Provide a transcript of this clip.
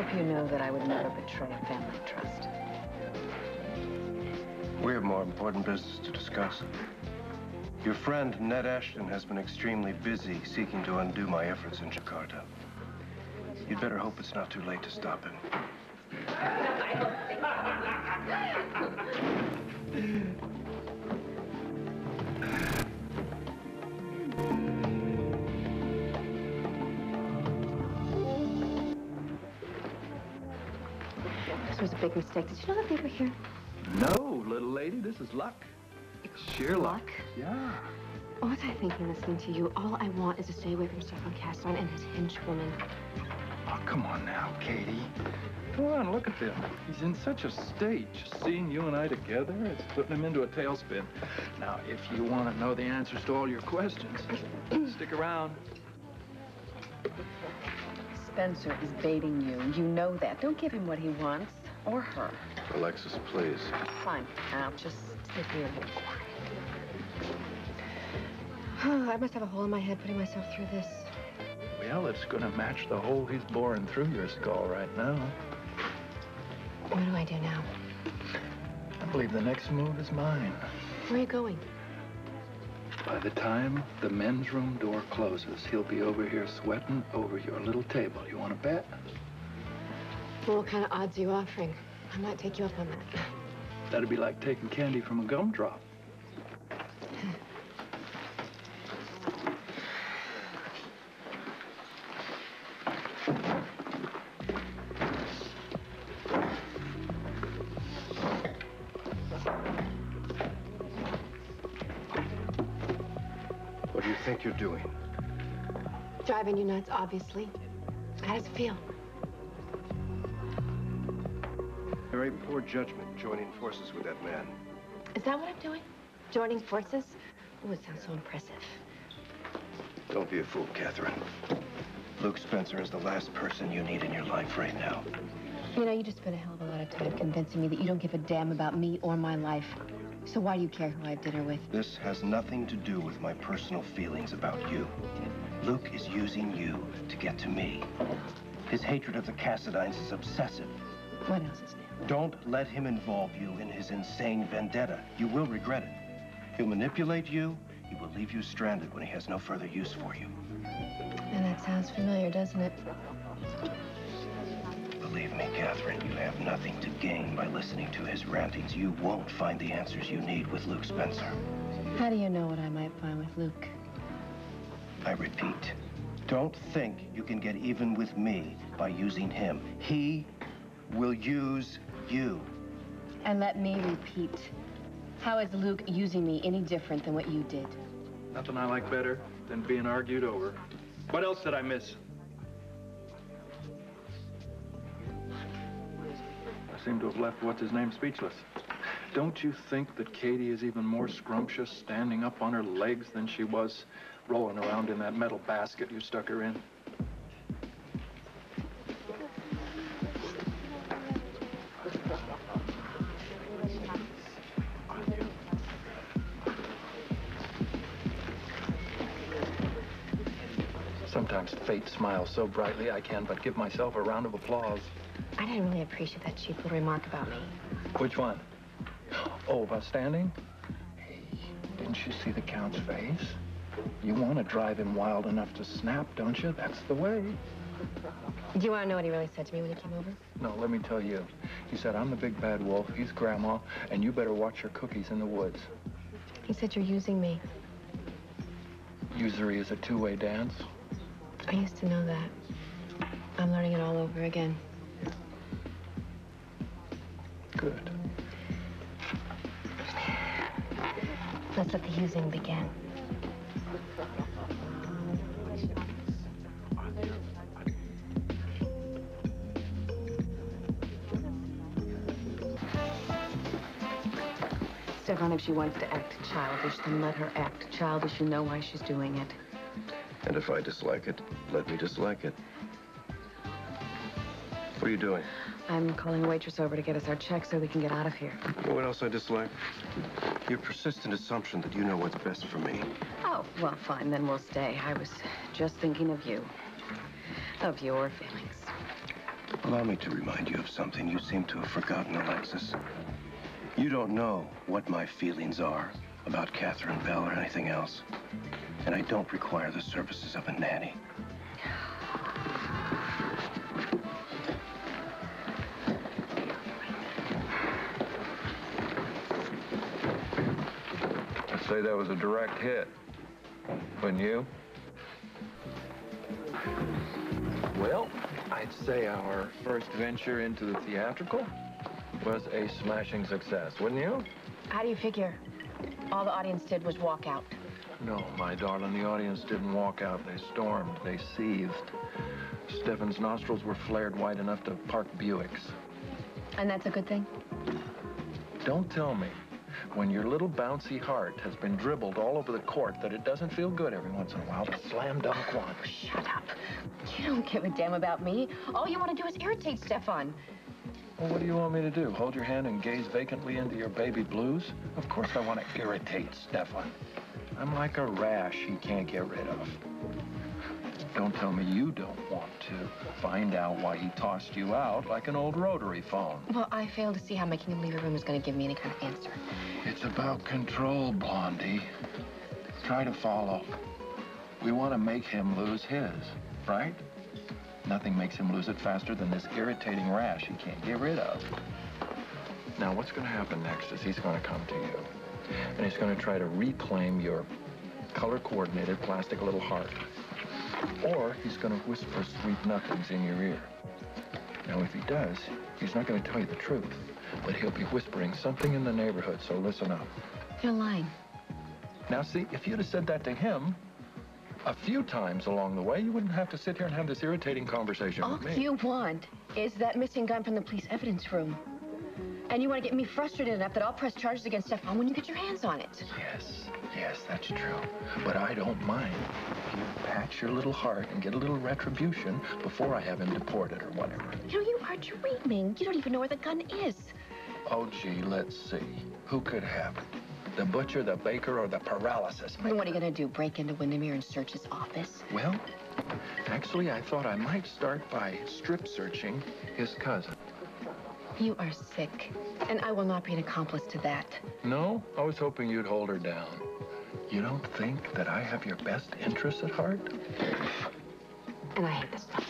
hope you know that I would never betray a family trust. We have more important business to discuss. Your friend, Ned Ashton, has been extremely busy seeking to undo my efforts in Jakarta. You'd better hope it's not too late to stop him. This was a big mistake. Did you know that they were here? No, little lady, this is luck. It's sheer luck. Yeah. What was I thinking listening to you? All I want is to stay away from Stefan Katherine and his henchwoman. Oh, come on now, Katie. Come on, look at them. He's in such a state. Just seeing you and I together, it's putting him into a tailspin. Now, if you want to know the answers to all your questions, stick around. Spencer is baiting you. You know that. Don't give him what he wants. Or her. Alexis, please. Fine. I'll just sit here and be quiet. I must have a hole in my head putting myself through this. Well, it's going to match the hole he's boring through your skull right now. What do I do now? I believe the next move is mine. Where are you going? By the time the men's room door closes, he'll be over here sweating over your little table. You want to bet? Well, what kind of odds are you offering? I might take you up on that. That'd be like taking candy from a gumdrop. What do you think you're doing? Driving you nuts, obviously. How does it feel? Very poor judgment joining forces with that man. Is that what I'm doing? Joining forces? Oh, it sounds so impressive. Don't be a fool, Katherine. Luke Spencer is the last person you need in your life right now. You know, you just spent a hell of a lot of time convincing me that you don't give a damn about me or my life. So why do you care who I have dinner with? This has nothing to do with my personal feelings about you. Luke is using you to get to me. His hatred of the Cassidines is obsessive. What else is new? Don't let him involve you in his insane vendetta. You will regret it. He'll manipulate you. He will leave you stranded when he has no further use for you. And that sounds familiar, doesn't it? Believe me, Katherine, you have nothing to gain by listening to his rantings. You won't find the answers you need with Luke Spencer. How do you know what I might find with Luke? I repeat, don't think you can get even with me by using him. He will use you. And let me repeat. How is Luke using me any different than what you did? Nothing I like better than being argued over. What else did I miss? I seem to have left what's-his-name speechless. Don't you think that Katie is even more scrumptious standing up on her legs than she was rolling around in that metal basket you stuck her in? Sometimes fate smiles so brightly I can but give myself a round of applause. I didn't really appreciate that cheap little remark about me. Which one? Oh, about standing? Hey, didn't you see the Count's face? You want to drive him wild enough to snap, don't you? That's the way. Do you want to know what he really said to me when he came over? No, let me tell you. He said, I'm the big bad wolf, he's Grandma, and you better watch your cookies in the woods. He said you're using me. Usury is a two-way dance. I used to know that. I'm learning it all over again. Good. Let's let the using begin. Stefan, if she wants to act childish, then let her act childish. You know why she's doing it. And if I dislike it, let me dislike it. What are you doing? I'm calling a waitress over to get us our check so we can get out of here. You know what else I dislike? Your persistent assumption that you know what's best for me. Oh, well, fine, then we'll stay. I was just thinking of you. Of your feelings. Allow me to remind you of something you seem to have forgotten, Alexis. You don't know what my feelings are about Catherine Bell or anything else. And I don't require the services of a nanny. I'd say that was a direct hit. Wouldn't you? Well, I'd say our first venture into the theatrical was a smashing success, wouldn't you? How do you figure? All the audience did was walk out. No, my darling, the audience didn't walk out. They stormed. They seethed. Stefan's nostrils were flared wide enough to park Buicks. And that's a good thing? Don't tell me, when your little bouncy heart has been dribbled all over the court, that it doesn't feel good every once in a while to slam dunk one. Shut up. You don't give a damn about me. All you want to do is irritate Stefan. Well, what do you want me to do? Hold your hand and gaze vacantly into your baby blues? Of course I want to irritate Stefan. I'm like a rash he can't get rid of. Don't tell me you don't want to find out why he tossed you out like an old rotary phone. Well, I fail to see how making him leave your room is going to give me any kind of answer. It's about control, Blondie. Try to follow. We want to make him lose his, right? Nothing makes him lose it faster than this irritating rash he can't get rid of. Now, what's going to happen next is he's going to come to you, and he's going to try to reclaim your color-coordinated plastic little heart. Or he's going to whisper sweet nothings in your ear. Now, if he does, he's not going to tell you the truth, but he'll be whispering something in the neighborhood, so listen up. You're lying. Now, see, if you'd have said that to him a few times along the way, you wouldn't have to sit here and have this irritating conversation with me. All you want is that missing gun from the police evidence room. And you want to get me frustrated enough that I'll press charges against Stefan when you get your hands on it. Yes, that's true. But I don't mind if you patch your little heart and get a little retribution before I have him deported or whatever. You know, you are dreaming. You don't even know where the gun is. Oh, gee, let's see. Who could have it? The butcher, the baker, or the paralysis maker? And what are you going to do, break into Windermere and search his office? Well, actually, I thought I might start by strip searching his cousin. You are sick, and I will not be an accomplice to that. No? I was hoping you'd hold her down. You don't think that I have your best interests at heart? And I hate this stuff.